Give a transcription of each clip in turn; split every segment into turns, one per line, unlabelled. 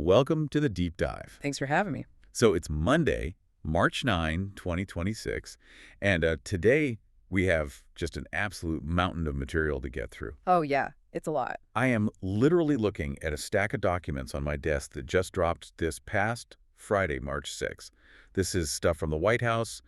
Welcome to the Deep Dive.
Thanks for having me.
So it's Monday, March 9, 2026, and today we have just an absolute mountain of material to get through.
Oh, yeah, it's a lot.
I am literally looking at a stack of documents on my desk that just dropped this past Friday, March 6th. This is stuff from the White House,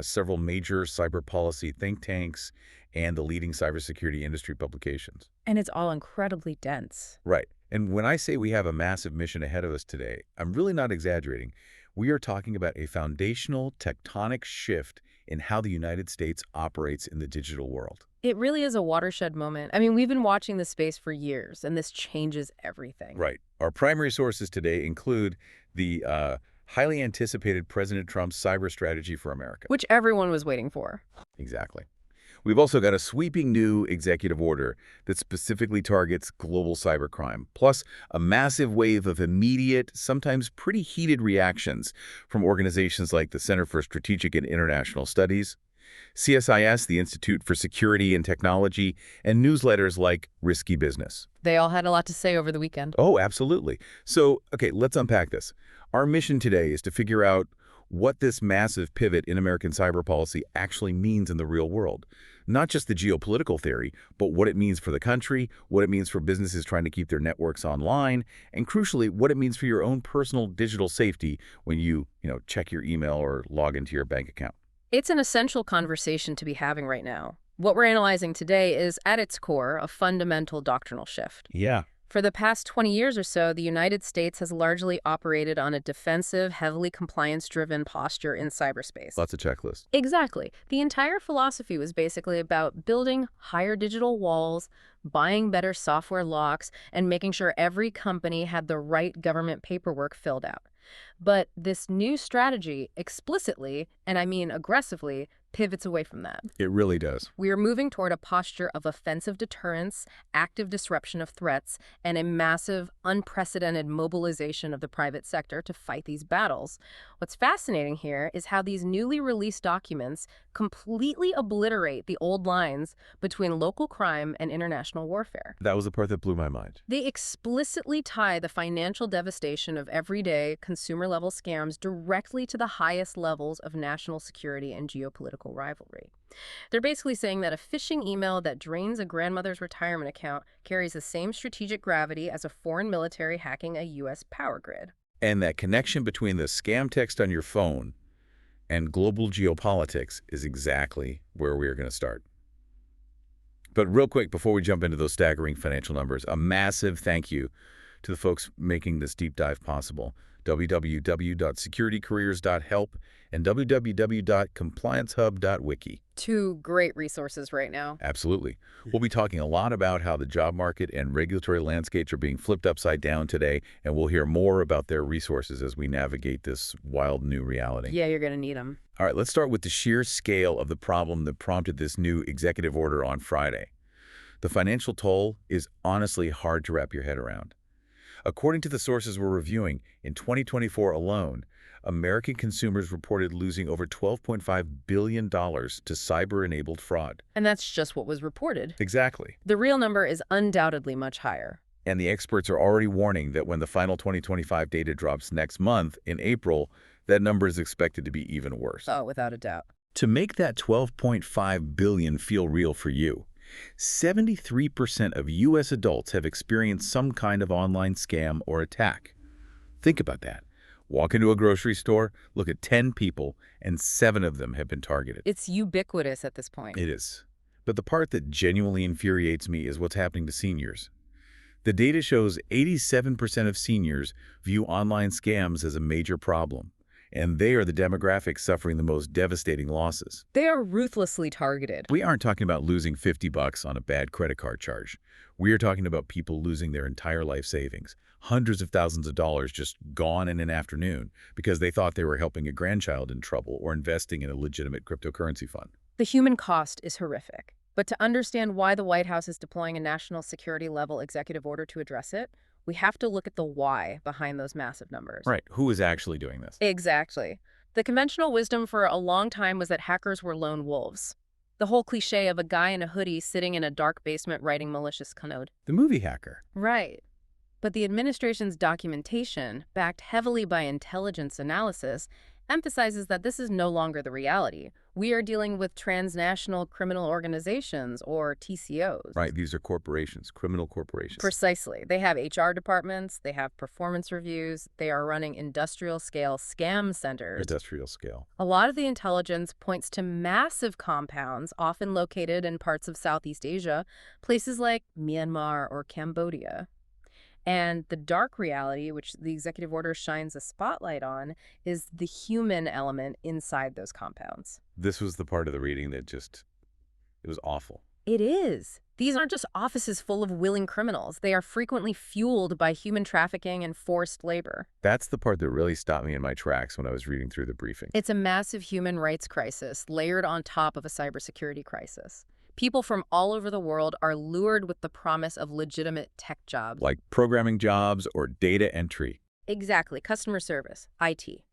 several major cyber policy think tanks, and the leading cybersecurity industry publications.
And it's all incredibly dense.
Right. And when I say we have a massive mission ahead of us today, I'm really not exaggerating. We are talking about a foundational tectonic shift in how the United States operates in the digital world.
It really is a watershed moment. I mean, we've been watching this space for years, and this changes everything.
Right. Our primary sources today include the highly anticipated President Trump's cyber strategy for America.
Which everyone was waiting for.
Exactly. We've also got a sweeping new executive order that specifically targets global cybercrime, plus a massive wave of immediate, sometimes pretty heated reactions from organizations like the Center for Strategic and International Studies, CSIS, the Institute for Security and Technology, and newsletters like Risky Business.
They all had a lot to say over the weekend.
Oh, absolutely. So, okay, let's unpack this. Our mission today is to figure out what this massive pivot in American cyber policy actually means in the real world. Not just the geopolitical theory, but what it means for the country, what it means for businesses trying to keep their networks online, and crucially, what it means for your own personal digital safety when you check your email or log into your bank account.
It's an essential conversation to be having right now. What we're analyzing today is, at its core, a fundamental doctrinal shift.
Yeah.
For the past 20 years or so, the United States has largely operated on a defensive, heavily compliance-driven posture in cyberspace.
Lots of checklists.
Exactly. The entire philosophy was basically about building higher digital walls, buying better software locks, and making sure every company had the right government paperwork filled out. But this new strategy explicitly, and I mean aggressively, pivots away from that.
It really does.
We are moving toward a posture of offensive deterrence, active disruption of threats, and a massive, unprecedented mobilization of the private sector to fight these battles. What's fascinating here is how these newly released documents completely obliterate the old lines between local crime and international warfare.
That was the part that blew my mind.
They explicitly tie the financial devastation of everyday consumer-level scams directly to the highest levels of national security and geopolitical rivalry. They're basically saying that a phishing email that drains a grandmother's retirement account carries the same strategic gravity as a foreign military hacking a U.S. power grid.
And that connection between the scam text on your phone and global geopolitics is exactly where we are going to start. But real quick, before we jump into those staggering financial numbers, a massive thank you to the folks making this deep dive possible. www.securitycareers.help and www.compliancehub.wiki.
Two great resources right now.
Absolutely. We'll be talking a lot about how the job market and regulatory landscapes are being flipped upside down today, and we'll hear more about their resources as we navigate this wild new reality.
Yeah, you're going to need them.
All right, let's start with the sheer scale of the problem that prompted this new executive order on Friday. The financial toll is honestly hard to wrap your head around. According to the sources we're reviewing, in 2024 alone, American consumers reported losing over $12.5 billion to cyber-enabled fraud.
And that's just what was reported.
Exactly.
The real number is undoubtedly much higher.
And the experts are already warning that when the final 2025 data drops next month, in April, that number is expected to be even worse.
Oh, without a doubt.
To make that $12.5 billion feel real for you, 73% of U.S. adults have experienced some kind of online scam or attack. Think about that. Walk into a grocery store, look at 10 people, and 7 of them have been targeted.
It's ubiquitous at this point.
It is. But the part that genuinely infuriates me is what's happening to seniors. The data shows 87% of seniors view online scams as a major problem, and they are the demographic suffering the most devastating losses.
They are ruthlessly targeted.
We aren't talking about losing $50 on a bad credit card charge. We are talking about people losing their entire life savings, hundreds of thousands of dollars just gone in an afternoon because they thought they were helping a grandchild in trouble or investing in a legitimate cryptocurrency fund.
The human cost is horrific. But to understand why the White House is deploying a national security level executive order to address it, we have to look at the why behind those massive numbers.
Right. Who is actually doing this?
Exactly. The conventional wisdom for a long time was that hackers were lone wolves. The whole cliche of a guy in a hoodie sitting in a dark basement writing malicious code.
The movie hacker.
Right. But the administration's documentation, backed heavily by intelligence analysis, emphasizes that this is no longer the reality. We are dealing with transnational criminal organizations, or TCOs.
Right, these are corporations, criminal corporations.
Precisely. They have HR departments, they have performance reviews, they are running industrial-scale scam centers.
Industrial scale.
A lot of the intelligence points to massive compounds, often located in parts of Southeast Asia, places like Myanmar or Cambodia. And the dark reality, which the executive order shines a spotlight on, is the human element inside those compounds.
This was the part of the reading that it was awful.
It is. These aren't just offices full of willing criminals. They are frequently fueled by human trafficking and forced labor.
That's the part that really stopped me in my tracks when I was reading through the briefing.
It's a massive human rights crisis layered on top of a cybersecurity crisis. People from all over the world are lured with the promise of legitimate tech jobs.
Like programming jobs or data entry.
Exactly. Customer service, IT.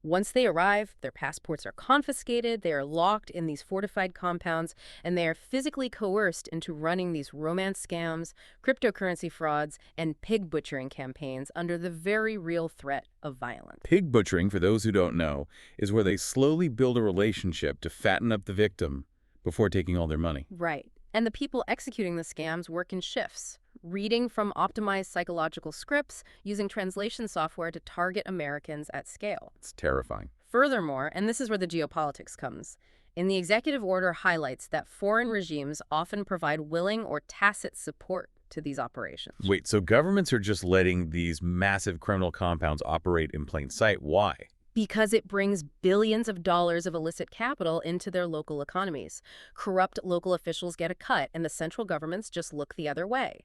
Once they arrive, their passports are confiscated, they are locked in these fortified compounds, and they are physically coerced into running these romance scams, cryptocurrency frauds, and pig butchering campaigns under the very real threat of violence.
Pig butchering, for those who don't know, is where they slowly build a relationship to fatten up the victim before taking all their money.
Right. And the people executing the scams work in shifts, reading from optimized psychological scripts, using translation software to target Americans at scale.
It's terrifying.
Furthermore, and this is where the geopolitics comes, in the executive order highlights that foreign regimes often provide willing or tacit support to these operations.
Wait, so governments are just letting these massive criminal compounds operate in plain sight? Why?
Because it brings billions of dollars of illicit capital into their local economies. Corrupt local officials get a cut, and the central governments just look the other way.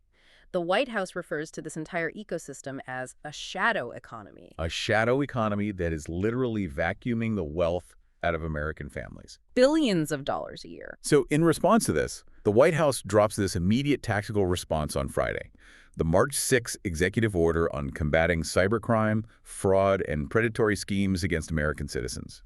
The White House refers to this entire ecosystem as a shadow economy.
A shadow economy that is literally vacuuming the wealth out of American families.
Billions of dollars a year.
So in response to this, the White House drops this immediate tactical response on Friday. The March 6 executive order on combating cybercrime, fraud, and predatory schemes against American citizens.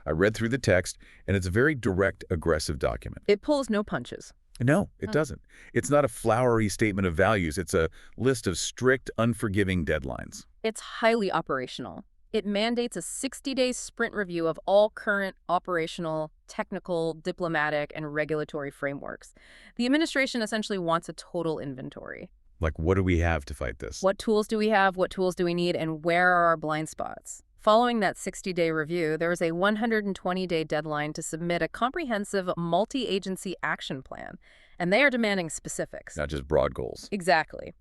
I read through the text, and it's a very direct, aggressive document.
It pulls no punches.
No, it doesn't. It's not a flowery statement of values. It's a list of strict, unforgiving deadlines.
It's highly operational. It mandates a 60-day sprint review of all current operational, technical, diplomatic, and regulatory frameworks. The administration essentially wants a total inventory.
Like, what do we have to fight this?
What tools do we have? What tools do we need? And where are our blind spots? Following that 60-day review, there is a 120-day deadline to submit a comprehensive multi-agency action plan, and they are demanding specifics.
Not just broad goals.
Exactly.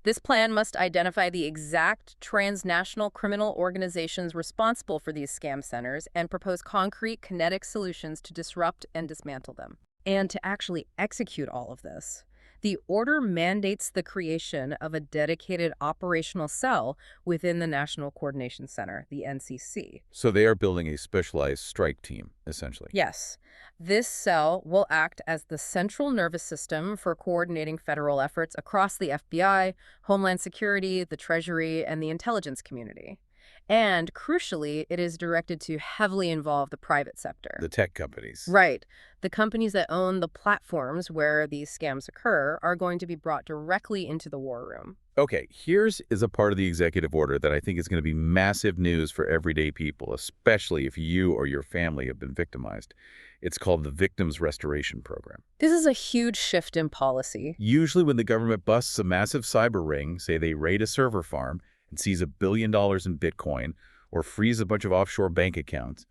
This plan must identify the exact transnational criminal organizations responsible for these scam centers and propose concrete, kinetic solutions to disrupt and dismantle them. And to actually execute all of this, the order mandates the creation of a dedicated operational cell within the National Coordination Center, the NCC.
So they are building a specialized strike team, essentially.
Yes. This cell will act as the central nervous system for coordinating federal efforts across the FBI, Homeland Security, the Treasury, and the intelligence community. And, crucially, it is directed to heavily involve the private sector.
The tech companies.
Right. The companies that own the platforms where these scams occur are going to be brought directly into the war room.
Okay, here's a part of the executive order that I think is going to be massive news for everyday people, especially if you or your family have been victimized. It's called the Victims Restoration Program.
This is a huge shift in policy.
Usually when the government busts a massive cyber ring, say they raid a server farm and seize $1 billion in Bitcoin or freeze a bunch of offshore bank accounts,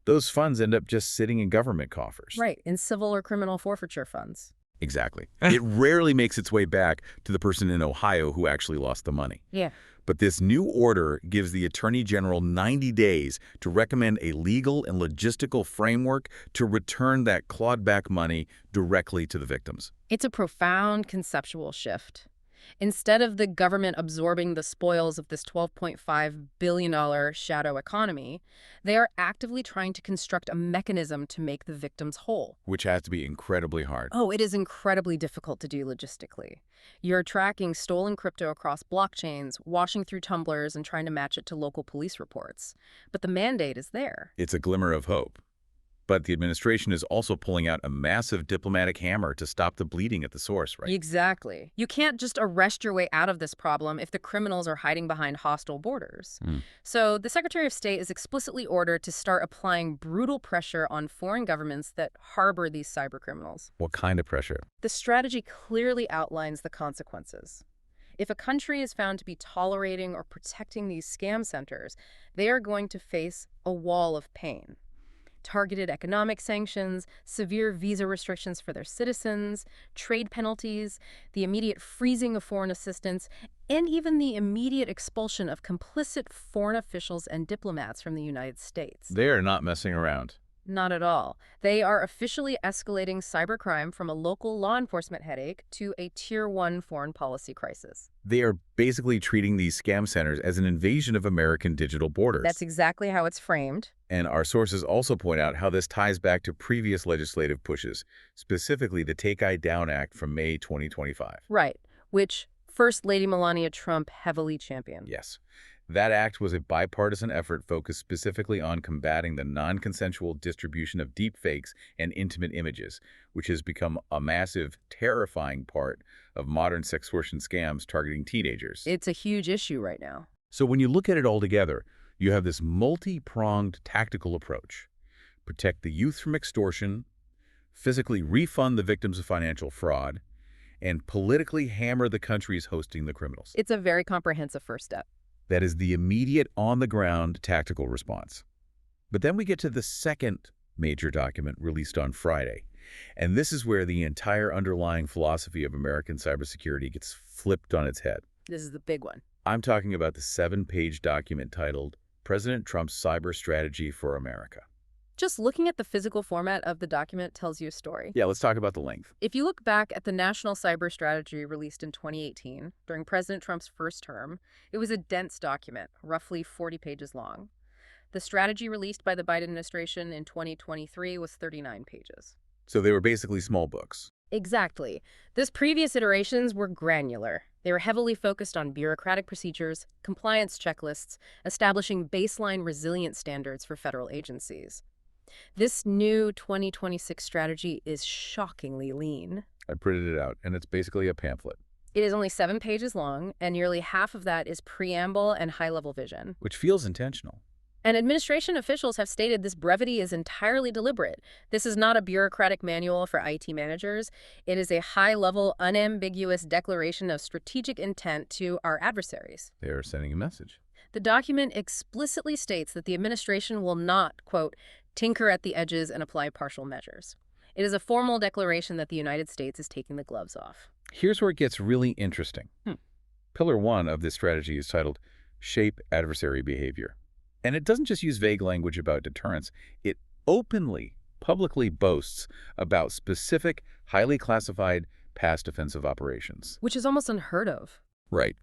those funds end up just sitting in government coffers.
Right, in civil or criminal forfeiture funds.
Exactly. It rarely makes its way back to the person in Ohio who actually lost the money.
Yeah.
But this new order gives the Attorney General 90 days to recommend a legal and logistical framework to return that clawed-back money directly to the victims.
It's a profound conceptual shift. Instead of the government absorbing the spoils of this $12.5 billion shadow economy, they are actively trying to construct a mechanism to make the victims whole.
Which has to be incredibly hard.
Oh, it is incredibly difficult to do logistically. You're tracking stolen crypto across blockchains, washing through tumblers, and trying to match it to local police reports. But the mandate is there.
It's a glimmer of hope. But the administration is also pulling out a massive diplomatic hammer to stop the bleeding at the source, right?
Exactly. You can't just arrest your way out of this problem if the criminals are hiding behind hostile borders.
Hmm.
So the Secretary of State is explicitly ordered to start applying brutal pressure on foreign governments that harbor these cybercriminals.
What kind of pressure?
The strategy clearly outlines the consequences. If a country is found to be tolerating or protecting these scam centers, they are going to face a wall of pain. Targeted economic sanctions, severe visa restrictions for their citizens, trade penalties, the immediate freezing of foreign assistance, and even the immediate expulsion of complicit foreign officials and diplomats from the United States.
They are not messing around.
Not at all. They are officially escalating cybercrime from a local law enforcement headache to a Tier 1 foreign policy crisis.
They are basically treating these scam centers as an invasion of American digital borders.
That's exactly how it's framed.
And our sources also point out how this ties back to previous legislative pushes, specifically the Take I Down Act from May 2025.
Right, which First Lady Melania Trump heavily championed.
Yes. That act was a bipartisan effort focused specifically on combating the non-consensual distribution of deepfakes and intimate images, which has become a massive, terrifying part of modern sextortion scams targeting teenagers.
It's a huge issue right now.
So when you look at it all together, you have this multi-pronged tactical approach. Protect the youth from extortion, physically refund the victims of financial fraud, and politically hammer the countries hosting the criminals.
It's a very comprehensive first step.
That is the immediate, on-the-ground tactical response. But then we get to the second major document released on Friday. And this is where the entire underlying philosophy of American cybersecurity gets flipped on its head.
This is the big one.
I'm talking about the 7-page document titled President Trump's Cyber Strategy for America.
Just looking at the physical format of the document tells you a story.
Yeah, let's talk about the length.
If you look back at the National Cyber Strategy released in 2018, during President Trump's first term, it was a dense document, roughly 40 pages long. The strategy released by the Biden administration in 2023 was 39 pages.
So they were basically small books.
Exactly. These previous iterations were granular. They were heavily focused on bureaucratic procedures, compliance checklists, establishing baseline resilience standards for federal agencies. This new 2026 strategy is shockingly lean.
I printed it out, and it's basically a pamphlet.
It is only 7 pages long, and nearly half of that is preamble and high-level vision.
Which feels intentional.
And administration officials have stated this brevity is entirely deliberate. This is not a bureaucratic manual for IT managers. It is a high-level, unambiguous declaration of strategic intent to our adversaries.
They are sending a message.
The document explicitly states that the administration will not, quote, tinker at the edges and apply partial measures. It is a formal declaration that the United States is taking the gloves off.
Here's where it gets really interesting. Pillar 1 of this strategy is titled Shape Adversary Behavior. And it doesn't just use vague language about deterrence. It openly, publicly boasts about specific, highly classified past offensive operations.
Which is almost unheard of.
Right.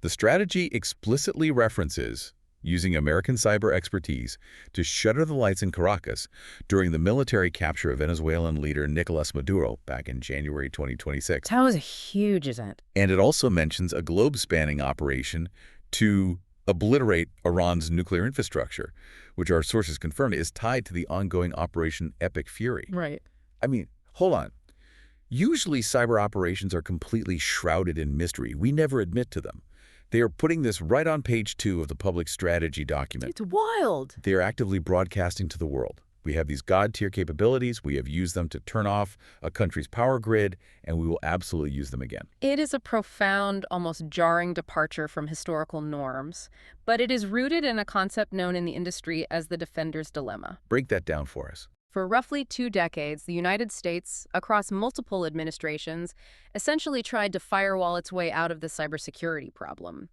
The strategy explicitly references using American cyber expertise to shutter the lights in Caracas during the military capture of Venezuelan leader Nicolas Maduro back in January 2026.
That was a huge event.
And it also mentions a globe-spanning operation to obliterate Iran's nuclear infrastructure, which our sources confirm is tied to the ongoing Operation Epic Fury.
Right.
I mean, hold on. Usually cyber operations are completely shrouded in mystery. We never admit to them. They are putting this right on page 2 of the public strategy document.
It's wild.
They are actively broadcasting to the world. We have these God-tier capabilities. We have used them to turn off a country's power grid, and we will absolutely use them again.
It is a profound, almost jarring departure from historical norms, but it is rooted in a concept known in the industry as the defender's dilemma.
Break that down for us.
For roughly 2 decades, the United States, across multiple administrations, essentially tried to firewall its way out of the cybersecurity problem.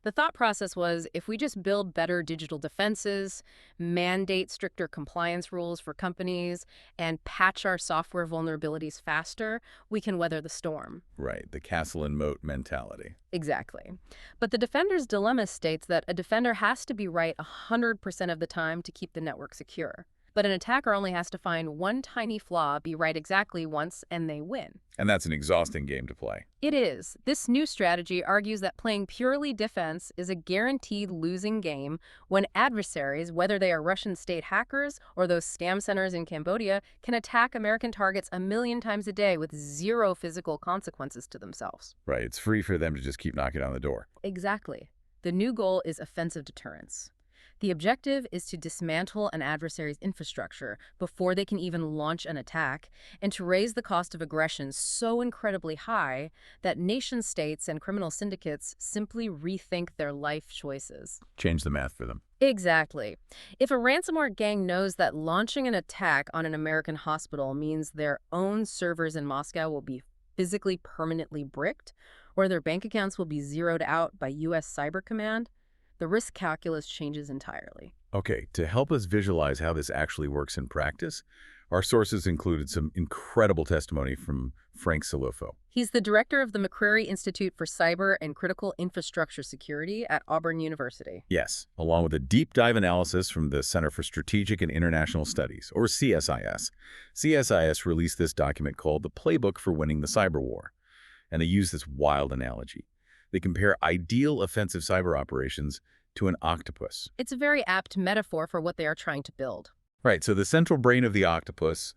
The thought process was, if we just build better digital defenses, mandate stricter compliance rules for companies, and patch our software vulnerabilities faster, we can weather the storm.
Right, the castle and moat mentality.
Exactly. But the defender's dilemma states that a defender has to be right 100% of the time to keep the network secure. But an attacker only has to find one tiny flaw, be right exactly once, and they win.
And that's an exhausting game to play.
It is. This new strategy argues that playing purely defense is a guaranteed losing game when adversaries, whether they are Russian state hackers or those scam centers in Cambodia, can attack American targets a million times a day with zero physical consequences to themselves.
Right, it's free for them to just keep knocking on the door.
Exactly. The new goal is offensive deterrence. The objective is to dismantle an adversary's infrastructure before they can even launch an attack, and to raise the cost of aggression so incredibly high that nation-states and criminal syndicates simply rethink their life choices.
Change the math for them.
Exactly. If a ransomware gang knows that launching an attack on an American hospital means their own servers in Moscow will be physically permanently bricked, or their bank accounts will be zeroed out by U.S. Cyber Command, the risk calculus changes entirely.
Okay, to help us visualize how this actually works in practice, our sources included some incredible testimony from Frank Silofo.
He's the director of the McCrary Institute for Cyber and Critical Infrastructure Security at Auburn University.
Yes, along with a deep dive analysis from the Center for Strategic and International Studies, or CSIS. CSIS released this document called The Playbook for Winning the Cyber War, and they use this wild analogy. They compare ideal offensive cyber operations to an octopus.
It's a very apt metaphor for what they are trying to build.
Right, so the central brain of the octopus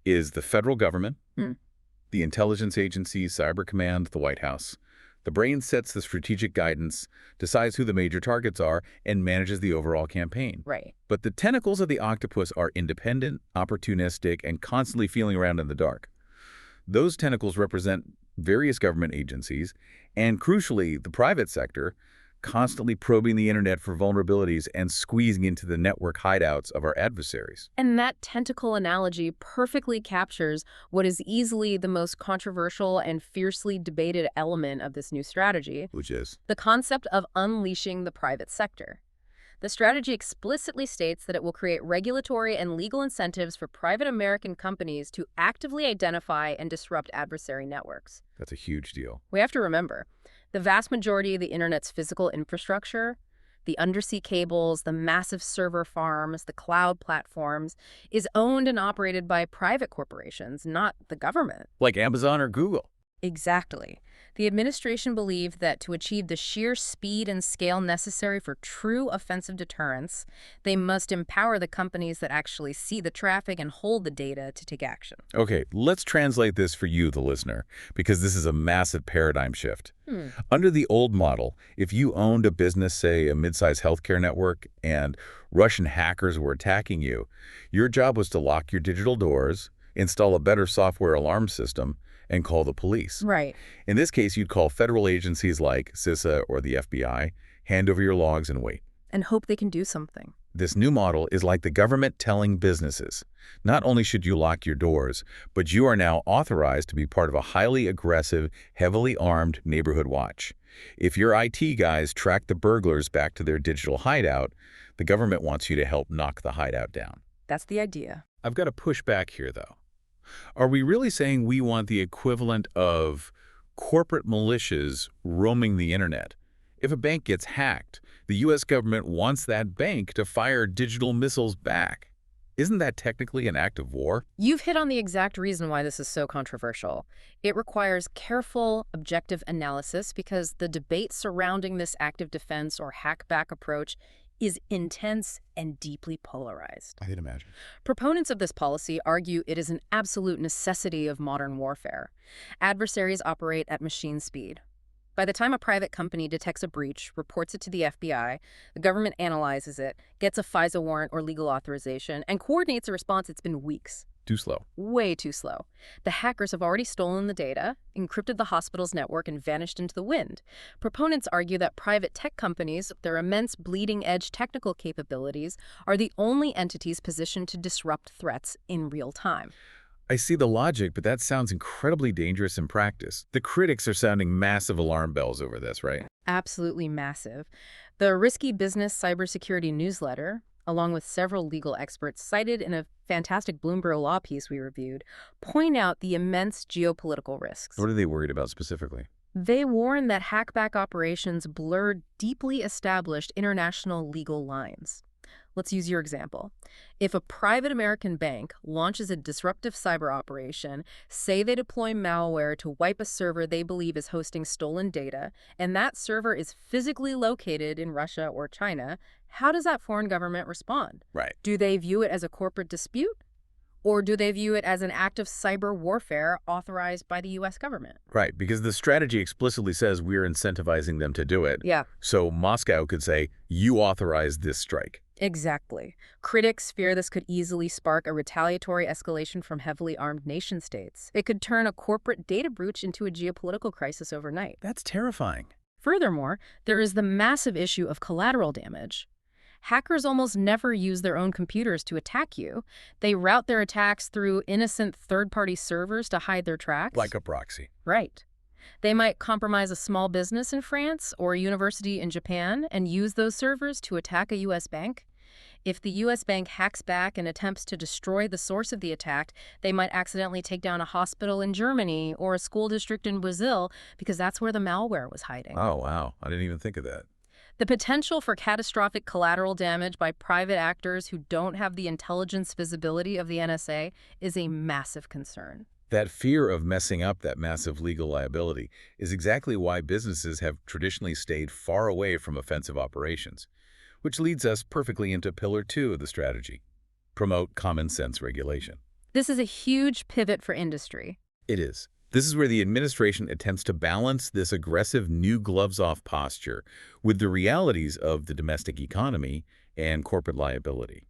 is the federal government, the intelligence agencies, Cyber Command, the White House. The brain sets the strategic guidance, decides who the major targets are, and manages the overall campaign.
Right.
But the tentacles of the octopus are independent, opportunistic, and constantly feeling around in the dark. Those tentacles represent various government agencies, and crucially, the private sector, constantly probing the internet for vulnerabilities and squeezing into the network hideouts of our adversaries.
And that tentacle analogy perfectly captures what is easily the most controversial and fiercely debated element of this new strategy,
Which is?
the concept of unleashing the private sector. The strategy explicitly states that it will create regulatory and legal incentives for private American companies to actively identify and disrupt adversary networks.
That's a huge deal.
We have to remember, the vast majority of the internet's physical infrastructure, the undersea cables, the massive server farms, the cloud platforms, is owned and operated by private corporations, not the government.
Like Amazon or Google.
Exactly. The administration believed that to achieve the sheer speed and scale necessary for true offensive deterrence, they must empower the companies that actually see the traffic and hold the data to take action.
Okay, let's translate this for you, the listener, because this is a massive paradigm shift. Under the old model, if you owned a business, say a mid-sized healthcare network, and Russian hackers were attacking you, your job was to lock your digital doors, install a better software alarm system, and call the police.
Right.
In this case, you'd call federal agencies like CISO or the FBI, hand over your logs and wait.
And hope they can do something.
This new model is like the government telling businesses, not only should you lock your doors, but you are now authorized to be part of a highly aggressive, heavily armed neighborhood watch. If your IT guys track the burglars back to their digital hideout, the government wants you to help knock the hideout down.
That's the idea.
I've got to push back here, though. Are we really saying we want the equivalent of corporate militias roaming the internet? If a bank gets hacked, the U.S. government wants that bank to fire digital missiles back. Isn't that technically an act of war?
You've hit on the exact reason why this is so controversial. It requires careful, objective analysis because the debate surrounding this active defense or hack-back approach is intense and deeply polarized.
I can imagine.
Proponents of this policy argue it is an absolute necessity of modern warfare. Adversaries operate at machine speed. By the time a private company detects a breach, reports it to the FBI, the government analyzes it, gets a FISA warrant or legal authorization, and coordinates a response, it's been weeks.
Too slow.
Way too slow. The hackers have already stolen the data, encrypted the hospital's network, and vanished into the wind. Proponents argue that private tech companies, with their immense bleeding-edge technical capabilities, are the only entities positioned to disrupt threats in real time.
I see the logic, but that sounds incredibly dangerous in practice. The critics are sounding massive alarm bells over this, right?
Absolutely massive. The Risky Business Cybersecurity newsletter, along with several legal experts cited in a fantastic Bloomberg Law piece we reviewed, point out the immense geopolitical risks.
What are they worried about specifically?
They warn that hackback operations blur deeply established international legal lines. Let's use your example. If a private American bank launches a disruptive cyber operation, say they deploy malware to wipe a server they believe is hosting stolen data, and that server is physically located in Russia or China, how does that foreign government respond?
Right.
Do they view it as a corporate dispute? Or do they view it as an act of cyber warfare authorized by the U.S. government?
Right, because the strategy explicitly says we're incentivizing them to do it.
Yeah.
So Moscow could say, you authorized this strike.
Exactly. Critics fear this could easily spark a retaliatory escalation from heavily armed nation-states. It could turn a corporate data breach into a geopolitical crisis overnight.
That's terrifying.
Furthermore, there is the massive issue of collateral damage. Hackers almost never use their own computers to attack you. They route their attacks through innocent third-party servers to hide their tracks.
Like a proxy.
Right. They might compromise a small business in France or a university in Japan and use those servers to attack a U.S. bank. If the U.S. bank hacks back and attempts to destroy the source of the attack, they might accidentally take down a hospital in Germany or a school district in Brazil because that's where the malware was hiding.
Oh, wow. I didn't even think of that.
The potential for catastrophic collateral damage by private actors who don't have the intelligence visibility of the NSA is a massive concern.
That fear of messing up that massive legal liability is exactly why businesses have traditionally stayed far away from offensive operations, which leads us perfectly into Pillar 2 of the strategy: promote common sense regulation.
This is a huge pivot for industry.
It is. This is where the administration attempts to balance this aggressive new gloves-off posture with the realities of the domestic economy and corporate liability.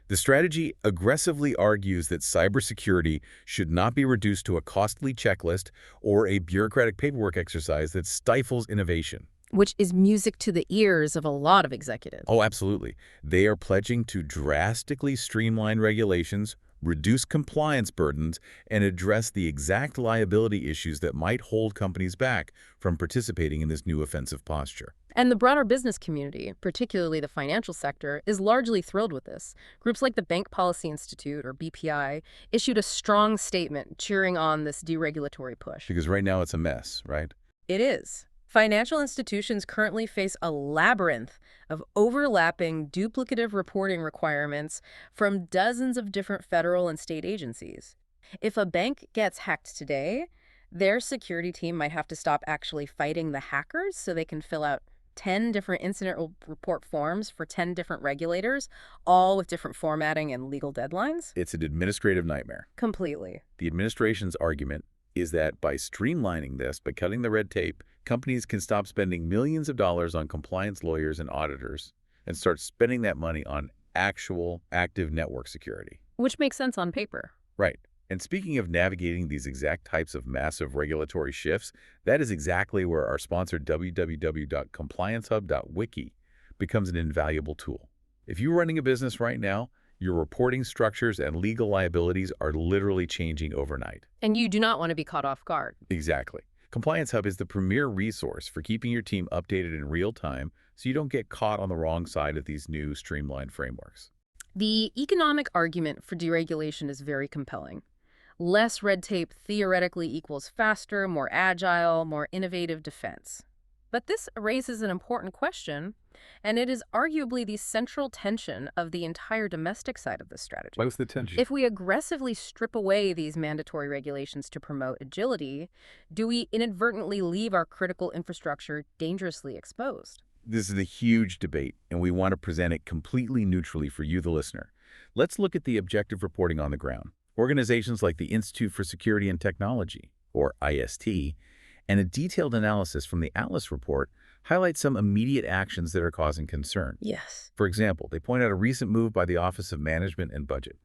The strategy aggressively argues that cybersecurity should not be reduced to a costly checklist or a bureaucratic paperwork exercise that stifles innovation.
Which is music to the ears of a lot of executives.
Oh, absolutely. They are pledging to drastically streamline regulations, reduce compliance burdens, and address the exact liability issues that might hold companies back from participating in this new offensive posture.
And the broader business community, particularly the financial sector, is largely thrilled with this. Groups like the Bank Policy Institute, or BPI, issued a strong statement cheering on this deregulatory push.
Because right now it's a mess, right?
It is. Financial institutions currently face a labyrinth of overlapping, duplicative reporting requirements from dozens of different federal and state agencies. If a bank gets hacked today, their security team might have to stop actually fighting the hackers so they can fill out 10 different incident report forms for 10 different regulators, all with different formatting and legal deadlines.
It's an administrative nightmare.
Completely.
The administration's argument is that by streamlining this, by cutting the red tape, companies can stop spending millions of dollars on compliance lawyers and auditors and start spending that money on actual active network security.
Which makes sense on paper.
Right. And speaking of navigating these exact types of massive regulatory shifts, that is exactly where our sponsor www.compliancehub.wiki becomes an invaluable tool. If you're running a business right now, your reporting structures and legal liabilities are literally changing overnight.
And you do not want to be caught off guard.
Exactly. Compliance Hub is the premier resource for keeping your team updated in real time so you don't get caught on the wrong side of these new streamlined frameworks.
The economic argument for deregulation is very compelling. Less red tape theoretically equals faster, more agile, more innovative defense. But this raises an important question, and it is arguably the central tension of the entire domestic side of this strategy.
What's the tension?
If we aggressively strip away these mandatory regulations to promote agility, do we inadvertently leave our critical infrastructure dangerously exposed?
This is a huge debate, and we want to present it completely neutrally for you, the listener. Let's look at the objective reporting on the ground. Organizations like the Institute for Security and Technology, or IST, and a detailed analysis from the Atlas report highlight some immediate actions that are causing concern.
Yes.
For example, they point out a recent move by the Office of Management and Budget.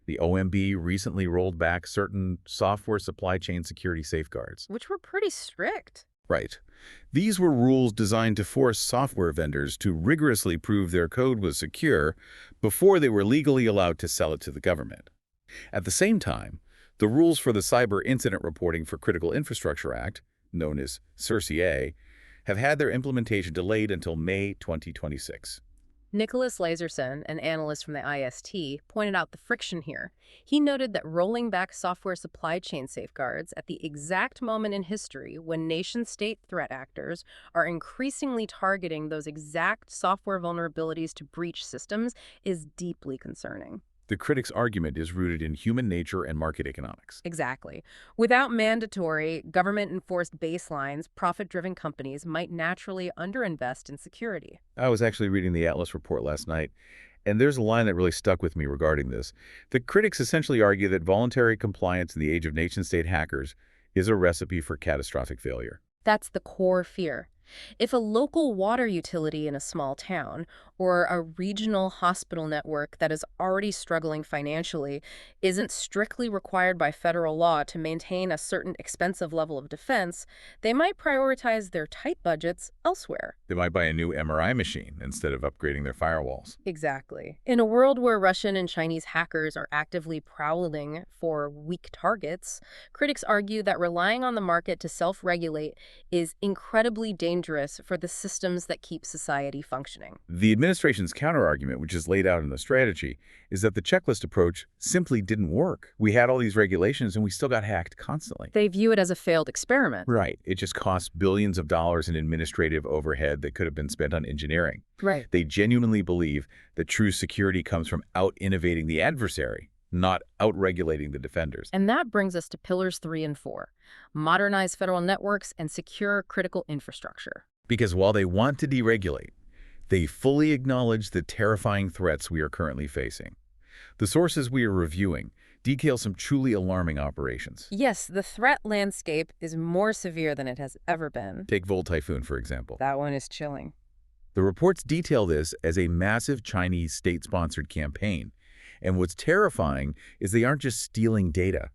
The OMB recently rolled back certain software supply chain security safeguards.
Which were pretty strict.
Right. These were rules designed to force software vendors to rigorously prove their code was secure before they were legally allowed to sell it to the government. At the same time, the rules for the Cyber Incident Reporting for Critical Infrastructure Act, known as CIRCA, have had their implementation delayed until May 2026.
Nicholas Laserson, an analyst from the IST, pointed out the friction here. He noted that rolling back software supply chain safeguards at the exact moment in history when nation-state threat actors are increasingly targeting those exact software vulnerabilities to breach systems is deeply concerning.
The critic's argument is rooted in human nature and market economics.
Exactly. Without mandatory, government-enforced baselines, profit-driven companies might naturally underinvest in security.
I was actually reading the Atlas report last night, and there's a line that really stuck with me regarding this. The critics essentially argue that voluntary compliance in the age of nation-state hackers is a recipe for catastrophic failure.
That's the core fear. If a local water utility in a small town or a regional hospital network that is already struggling financially isn't strictly required by federal law to maintain a certain expensive level of defense, they might prioritize their tight budgets elsewhere.
They might buy a new MRI machine instead of upgrading their firewalls.
Exactly. In a world where Russian and Chinese hackers are actively prowling for weak targets, critics argue that relying on the market to self-regulate is incredibly dangerous for the systems that keep society functioning.
The administration's counterargument, which is laid out in the strategy, is that the checklist approach simply didn't work. We had all these regulations and we still got hacked constantly.
They view it as a failed experiment.
Right. It just costs billions of dollars in administrative overhead that could have been spent on engineering.
Right.
They genuinely believe that true security comes from out-innovating the adversary, not out-regulating the defenders.
And that brings us to pillars 3 and 4, modernize federal networks and secure critical infrastructure.
Because while they want to deregulate, they fully acknowledge the terrifying threats we are currently facing. The sources we are reviewing detail some truly alarming operations.
Yes, the threat landscape is more severe than it has ever been.
Take Volt Typhoon, for example.
That one is chilling.
The reports detail this as a massive Chinese state-sponsored campaign. And what's terrifying is they aren't just stealing data.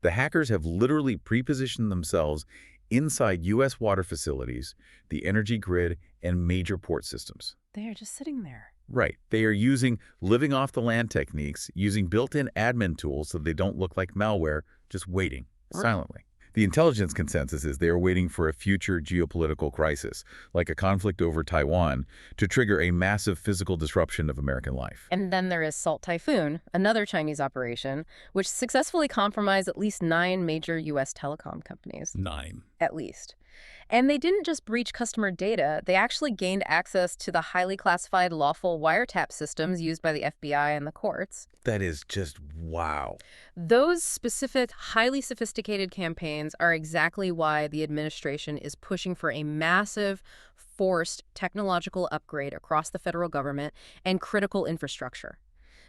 The hackers have literally pre-positioned themselves inside U.S. water facilities, the energy grid, and major port systems.
They are just sitting there.
Right. They are using living off the land techniques, using built-in admin tools so they don't look like malware, just waiting silently. The intelligence consensus is they are waiting for a future geopolitical crisis, like a conflict over Taiwan, to trigger a massive physical disruption of American life.
And then there is Salt Typhoon, another Chinese operation, which successfully compromised at least 9 major U.S. telecom companies.
9.
At least. And they didn't just breach customer data, they actually gained access to the highly classified lawful wiretap systems used by the FBI and the courts.
That is just wow.
Those specific, highly sophisticated campaigns are exactly why the administration is pushing for a massive, forced technological upgrade across the federal government and critical infrastructure.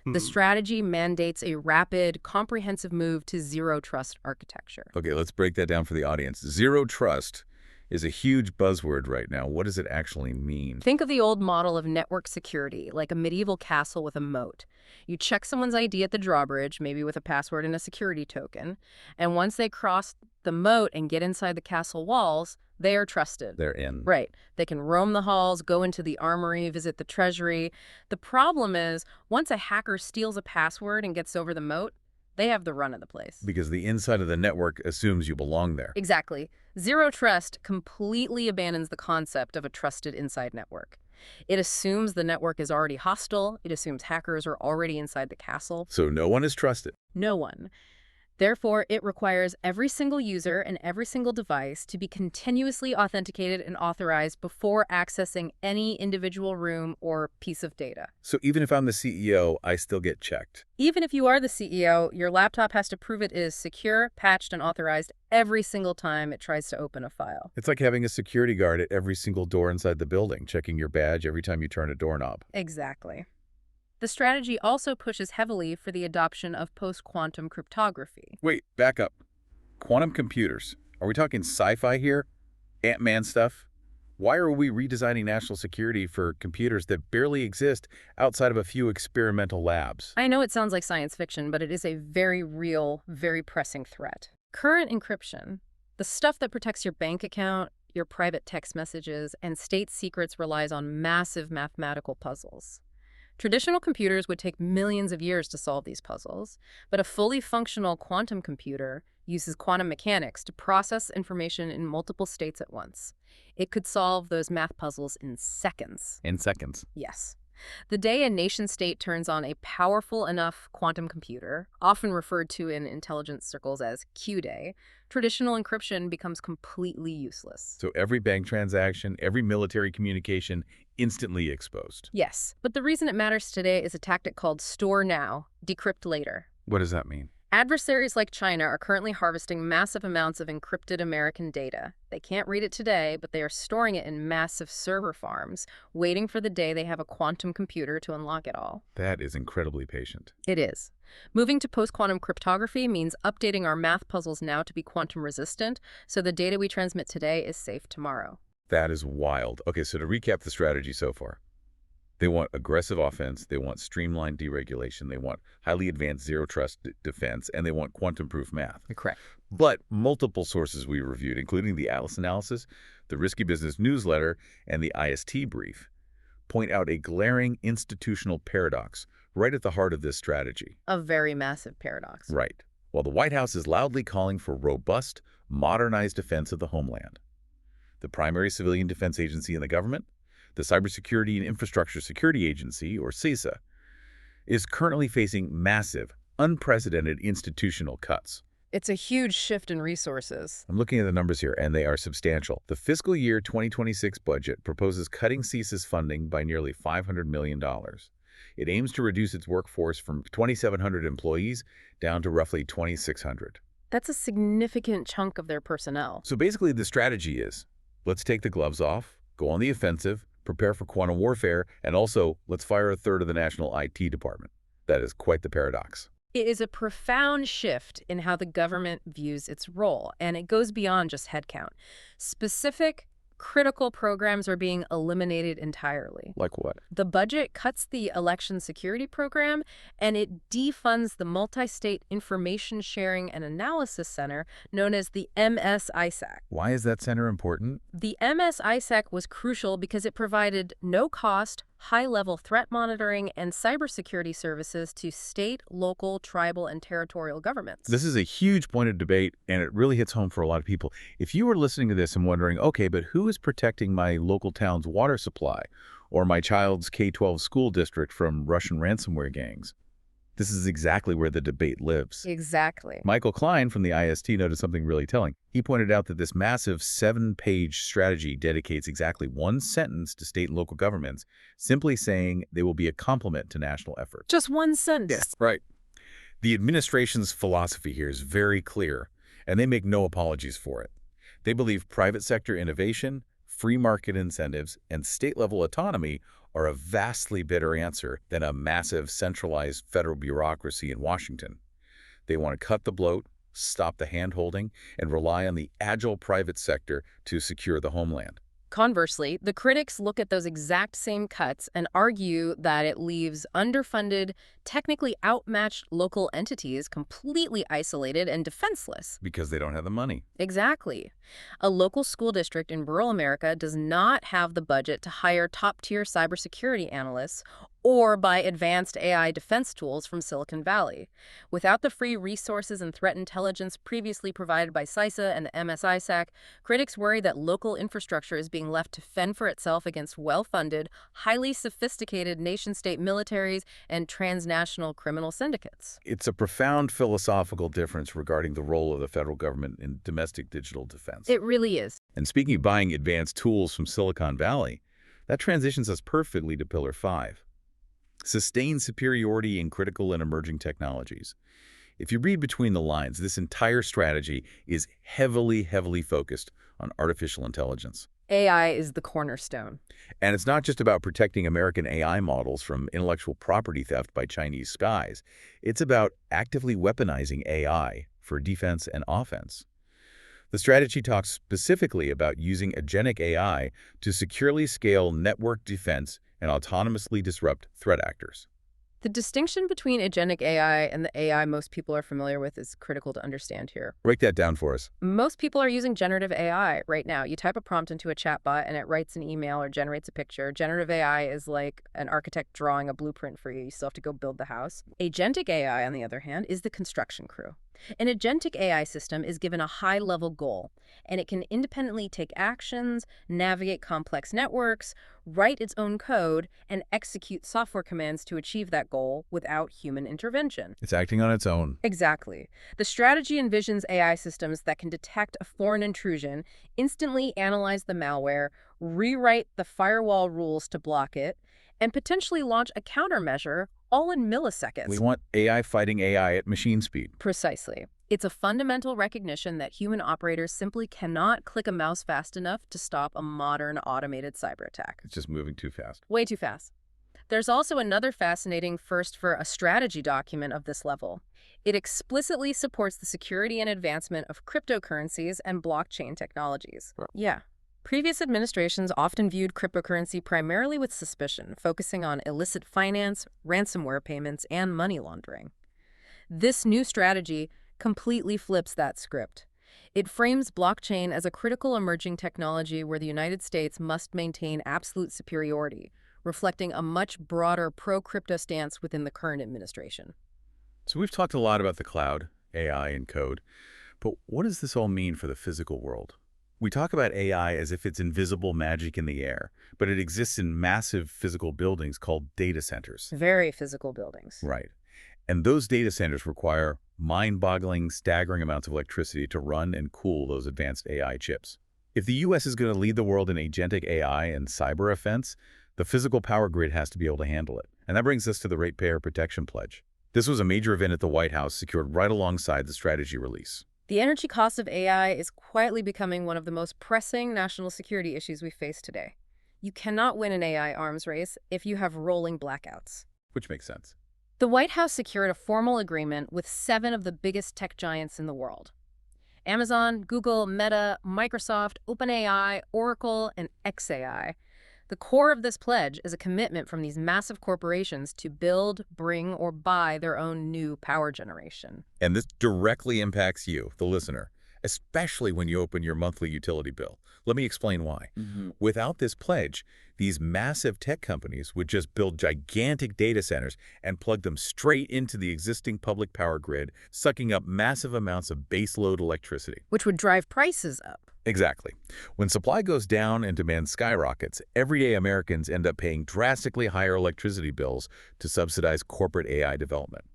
The strategy mandates a rapid, comprehensive move to zero-trust architecture.
Okay, let's break that down for the audience. Zero trust is a huge buzzword right now. What does it actually mean?
Think of the old model of network security, like a medieval castle with a moat. You check someone's ID at the drawbridge, maybe with a password and a security token, and once they cross the moat and get inside the castle walls, they are trusted.
They're in.
Right. They can roam the halls, go into the armory, visit the treasury. The problem is, once a hacker steals a password and gets over the moat, they have the run of the place.
Because the inside of the network assumes you belong there.
Exactly. Zero trust completely abandons the concept of a trusted inside network. It assumes the network is already hostile. It assumes hackers are already inside the castle.
So no one is trusted.
No one. Therefore, it requires every single user and every single device to be continuously authenticated and authorized before accessing any individual room or piece of data.
So even if I'm the CEO, I still get checked.
Even if you are the CEO, your laptop has to prove it is secure, patched, and authorized every single time it tries to open a file.
It's like having a security guard at every single door inside the building, checking your badge every time you turn a doorknob.
Exactly. The strategy also pushes heavily for the adoption of post-quantum cryptography.
Wait, back up. Quantum computers. Are we talking sci-fi here? Ant-Man stuff? Why are we redesigning national security for computers that barely exist outside of a few experimental labs?
I know it sounds like science fiction, but it is a very real, very pressing threat. Current encryption, the stuff that protects your bank account, your private text messages, and state secrets relies on massive mathematical puzzles. Traditional computers would take millions of years to solve these puzzles, but a fully functional quantum computer uses quantum mechanics to process information in multiple states at once. It could solve those math puzzles in seconds.
In seconds.
Yes. The day a nation-state turns on a powerful enough quantum computer, often referred to in intelligence circles as Q-Day, traditional encryption becomes completely useless.
So every bank transaction, every military communication, instantly exposed.
Yes, but the reason it matters today is a tactic called store now, decrypt later.
What does that mean?
Adversaries like China are currently harvesting massive amounts of encrypted American data. They can't read it today, but they are storing it in massive server farms, waiting for the day they have a quantum computer to unlock it all.
That is incredibly patient.
It is. Moving to post-quantum cryptography means updating our math puzzles now to be quantum resistant, so the data we transmit today is safe tomorrow.
That is wild. Okay, so to recap the strategy so far. They want aggressive offense, they want streamlined deregulation, they want highly advanced zero-trust defense, and they want quantum-proof math.
Correct.
But multiple sources we reviewed, including the Atlas analysis, the Risky Business newsletter, and the IST brief, point out a glaring institutional paradox right at the heart of this strategy.
A very massive paradox.
Right. While the White House is loudly calling for robust, modernized defense of the homeland, the primary civilian defense agency in the government, the Cybersecurity and Infrastructure Security Agency, or CISA, is currently facing massive, unprecedented institutional cuts.
It's a huge shift in resources.
I'm looking at the numbers here, and they are substantial. The fiscal year 2026 budget proposes cutting CISA's funding by nearly $500 million. It aims to reduce its workforce from 2,700 employees down to roughly 2,600.
That's a significant chunk of their personnel.
So basically, the strategy is, let's take the gloves off, go on the offensive, prepare for quantum warfare, and also, let's fire a third of the national IT department. That is quite the paradox.
It is a profound shift in how the government views its role, and it goes beyond just headcount. Specific, critical programs are being eliminated entirely.
Like what?
The budget cuts the election security program, and it defunds the Multi-State Information Sharing and Analysis Center, known as the MS-ISAC.
Why is that center important?
The MS-ISAC was crucial because it provided no-cost, high-level threat monitoring and cybersecurity services to state, local, tribal, and territorial governments.
This is a huge point of debate, and it really hits home for a lot of people. If you were listening to this and wondering, okay, but who is protecting my local town's water supply or my child's K-12 school district from Russian ransomware gangs? This is exactly where the debate lives.
Exactly.
Michael Klein from the IST noted something really telling. He pointed out that this massive 7-page strategy dedicates exactly one sentence to state and local governments, simply saying they will be a complement to national efforts.
Just one sentence.
Yes, right. The administration's philosophy here is very clear, and they make no apologies for it. They believe private sector innovation, free market incentives, and state-level autonomy are a vastly better answer than a massive centralized federal bureaucracy in Washington. They want to cut the bloat, stop the hand-holding, and rely on the agile private sector to secure the homeland.
Conversely, the critics look at those exact same cuts and argue that it leaves underfunded, technically outmatched local entities completely isolated and defenseless.
Because they don't have the money.
Exactly. A local school district in rural America does not have the budget to hire top-tier cybersecurity analysts or buy advanced AI defense tools from Silicon Valley. Without the free resources and threat intelligence previously provided by CISA and the MS-ISAC, critics worry that local infrastructure is being left to fend for itself against well-funded, highly sophisticated nation-state militaries and transnational criminal syndicates.
It's a profound philosophical difference regarding the role of the federal government in domestic digital defense.
It really is.
And speaking of buying advanced tools from Silicon Valley, that transitions us perfectly to Pillar 5. Sustained superiority in critical and emerging technologies. If you read between the lines, this entire strategy is heavily focused on artificial intelligence.
AI is the cornerstone.
And it's not just about protecting American AI models from intellectual property theft by Chinese spies. It's about actively weaponizing AI for defense and offense. The strategy talks specifically about using agentic AI to securely scale network defense and autonomously disrupt threat actors.
The distinction between agentic AI and the AI most people are familiar with is critical to understand here.
Break that down for us.
Most people are using generative AI right now. You type a prompt into a chatbot and it writes an email or generates a picture. Generative AI is like an architect drawing a blueprint for you. You still have to go build the house. Agentic AI, on the other hand, is the construction crew. An agentic AI system is given a high-level goal, and it can independently take actions, navigate complex networks, write its own code, and execute software commands to achieve that goal without human intervention.
It's acting on its own.
Exactly. The strategy envisions AI systems that can detect a foreign intrusion, instantly analyze the malware, rewrite the firewall rules to block it, and potentially launch a countermeasure all in
We
milliseconds.
want AI fighting AI at machine speed.
Precisely. It's a fundamental recognition that human operators simply cannot click a mouse fast enough to stop a modern automated cyber attack.
It's just moving too fast.
Way too fast. There's also another fascinating first for a strategy document of this level. It explicitly supports the security and advancement of cryptocurrencies and blockchain technologies.
Right.
Yeah. Previous administrations often viewed cryptocurrency primarily with suspicion, focusing on illicit finance, ransomware payments, and money laundering. This new strategy completely flips that script. It frames blockchain as a critical emerging technology where the United States must maintain absolute superiority, reflecting a much broader pro-crypto stance within the current administration.
So we've talked a lot about the cloud, AI, and code, but what does this all mean for the physical world? We talk about AI as if it's invisible magic in the air, but it exists in massive physical buildings called data centers.
Very physical buildings.
Right. And those data centers require mind-boggling, staggering amounts of electricity to run and cool those advanced AI chips. If the U.S. is going to lead the world in agentic AI and cyber offense, the physical power grid has to be able to handle it. And that brings us to the Ratepayer Protection Pledge. This was a major event at the White House secured right alongside the strategy release.
The energy cost of AI is quietly becoming one of the most pressing national security issues we face today. You cannot win an AI arms race if you have rolling blackouts.
Which makes sense.
The White House secured a formal agreement with 7 of the biggest tech giants in the world: Amazon, Google, Meta, Microsoft, OpenAI, Oracle, and xAI. The core of this pledge is a commitment from these massive corporations to build, bring, or buy their own new power generation.
And this directly impacts you, the listener, especially when you open your monthly utility bill. Let me explain why. Without this pledge, these massive tech companies would just build gigantic data centers and plug them straight into the existing public power grid, sucking up massive amounts of baseload electricity.
Which would drive prices up.
Exactly. When supply goes down and demand skyrockets, everyday Americans end up paying drastically higher electricity bills to subsidize corporate AI development.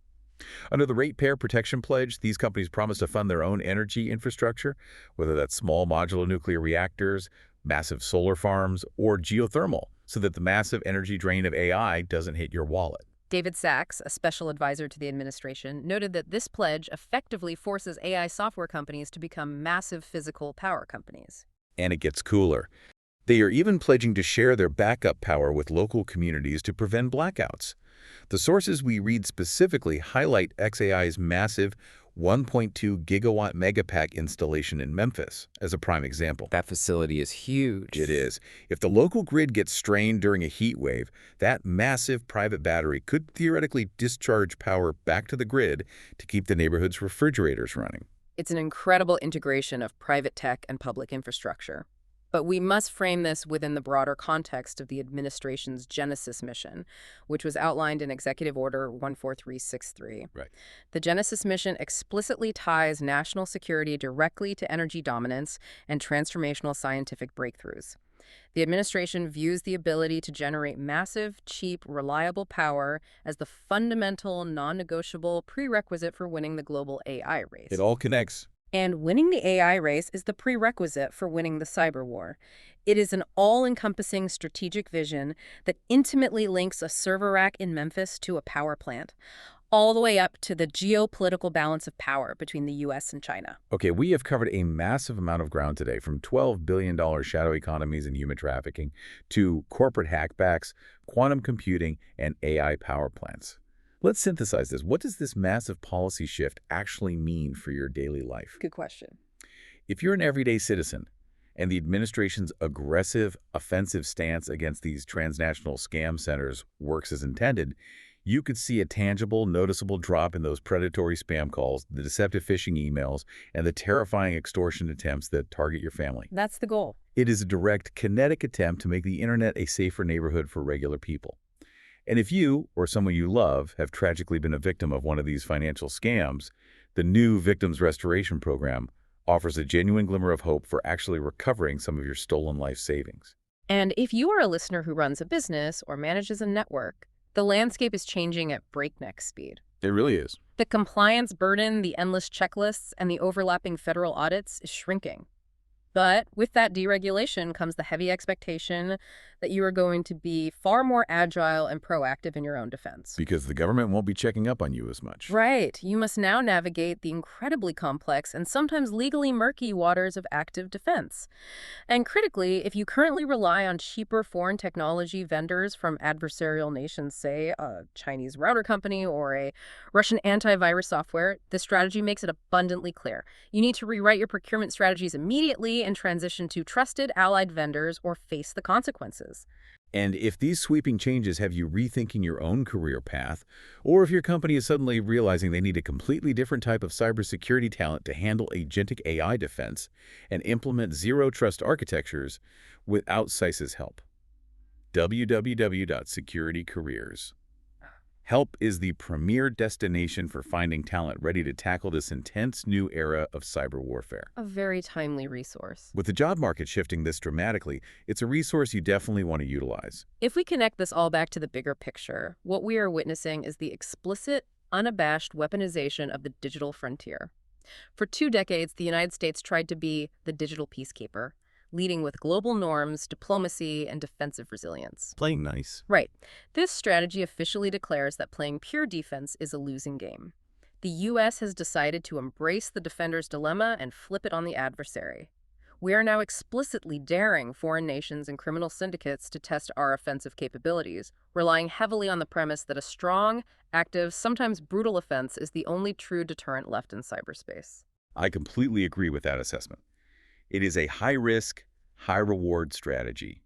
Under the Ratepayer Protection Pledge, these companies promise to fund their own energy infrastructure, whether that's small modular nuclear reactors, massive solar farms, or geothermal, so that the massive energy drain of AI doesn't hit your wallet.
David Sachs, a special advisor to the administration, noted that this pledge effectively forces AI software companies to become massive physical power companies.
And it gets cooler. They are even pledging to share their backup power with local communities to prevent blackouts. The sources we read specifically highlight xAI's massive 1.2 gigawatt megapack installation in Memphis as a prime example.
That facility is huge.
It is. If the local grid gets strained during a heat wave, that massive private battery could theoretically discharge power back to the grid to keep the neighborhood's refrigerators running.
It's an incredible integration of private tech and public infrastructure. But we must frame this within the broader context of the administration's Genesis mission, which was outlined in Executive Order 14363.
Right.
The Genesis mission explicitly ties national security directly to energy dominance and transformational scientific breakthroughs. The administration views the ability to generate massive, cheap, reliable power as the fundamental, non-negotiable prerequisite for winning the global AI race.
It all connects.
And winning the AI race is the prerequisite for winning the cyber war. It is an all-encompassing strategic vision that intimately links a server rack in Memphis to a power plant, all the way up to the geopolitical balance of power between the U.S. and China.
Okay, we have covered a massive amount of ground today, from $12 billion shadow economies and human trafficking to corporate hackbacks, quantum computing, and AI power plants. Let's synthesize this. What does this massive policy shift actually mean for your daily life?
Good question.
If you're an everyday citizen and the administration's aggressive, offensive stance against these transnational scam centers works as intended, you could see a tangible, noticeable drop in those predatory spam calls, the deceptive phishing emails, and the terrifying extortion attempts that target your family.
That's the goal.
It is a direct, kinetic attempt to make the internet a safer neighborhood for regular people. And if you, or someone you love, have tragically been a victim of one of these financial scams, The new Victims Restoration Program offers a genuine glimmer of hope for actually recovering some of your stolen life savings.
And if you are a listener who runs a business or manages a network, the landscape is changing at breakneck speed.
It really is.
The compliance burden, the endless checklists, and the overlapping federal audits is shrinking. But with that deregulation comes the heavy expectation that you are going to be far more agile and proactive in your own defense.
Because the government won't be checking up on you as much.
Right. You must now navigate the incredibly complex and sometimes legally murky waters of active defense. And critically, if you currently rely on cheaper foreign technology vendors from adversarial nations, say a Chinese router company or a Russian antivirus software, this strategy makes it abundantly clear. You need to rewrite your procurement strategies immediately and transition to trusted allied vendors or face the consequences.
And if these sweeping changes have you rethinking your own career path, or if your company is suddenly realizing they need a completely different type of cybersecurity talent to handle agentic AI defense and implement zero-trust architectures without CISO's help. www.securitycareers. Help is the premier destination for finding talent ready to tackle this intense new era of cyber warfare.
A very timely resource.
With the job market shifting this dramatically, it's a resource you definitely want to utilize.
If we connect this all back to the bigger picture, what we are witnessing is the explicit, unabashed weaponization of the digital frontier. For 2 decades, the United States tried to be the digital peacekeeper, leading with global norms, diplomacy, and defensive resilience.
Playing nice.
Right. This strategy officially declares that playing pure defense is a losing game. The U.S. has decided to embrace the defender's dilemma and flip it on the adversary. We are now explicitly daring foreign nations and criminal syndicates to test our offensive capabilities, relying heavily on the premise that a strong, active, sometimes brutal offense is the only true deterrent left in cyberspace.
I completely agree with that assessment. It is a high-risk, high-reward strategy.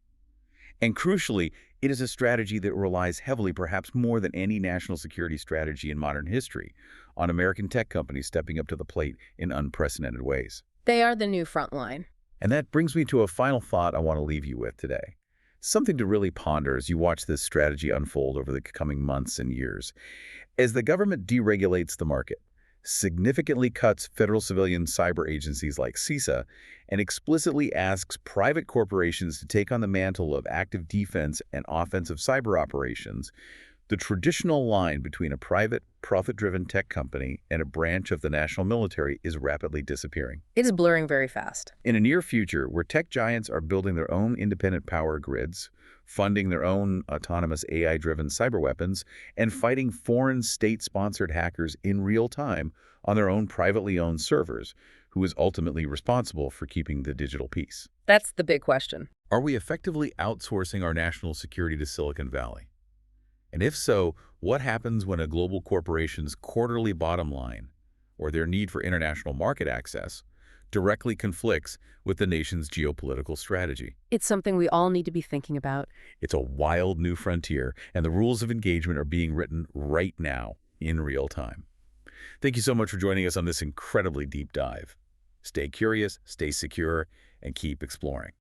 And crucially, it is a strategy that relies heavily, perhaps more than any national security strategy in modern history, on American tech companies stepping up to the plate in unprecedented ways.
They are the new front line.
And that brings me to a final thought I want to leave you with today. Something to really ponder as you watch this strategy unfold over the coming months and years. As the government deregulates the market, significantly cuts federal civilian cyber agencies like CISA, and explicitly asks private corporations to take on the mantle of active defense and offensive cyber operations, the traditional line between a private, profit-driven tech company and a branch of the national military is rapidly disappearing.
It is blurring very fast.
In a near future where tech giants are building their own independent power grids, funding their own autonomous AI-driven cyber weapons, and fighting foreign state-sponsored hackers in real time on their own privately owned servers, who is ultimately responsible for keeping the digital peace?
That's the big question.
Are we effectively outsourcing our national security to Silicon Valley? And if so, what happens when a global corporation's quarterly bottom line, or their need for international market access, directly conflicts with the nation's geopolitical strategy?
It's something we all need to be thinking about.
It's a wild new frontier, and the rules of engagement are being written right now, in real time. Thank you so much for joining us on this incredibly deep dive. Stay curious, stay secure, and keep exploring.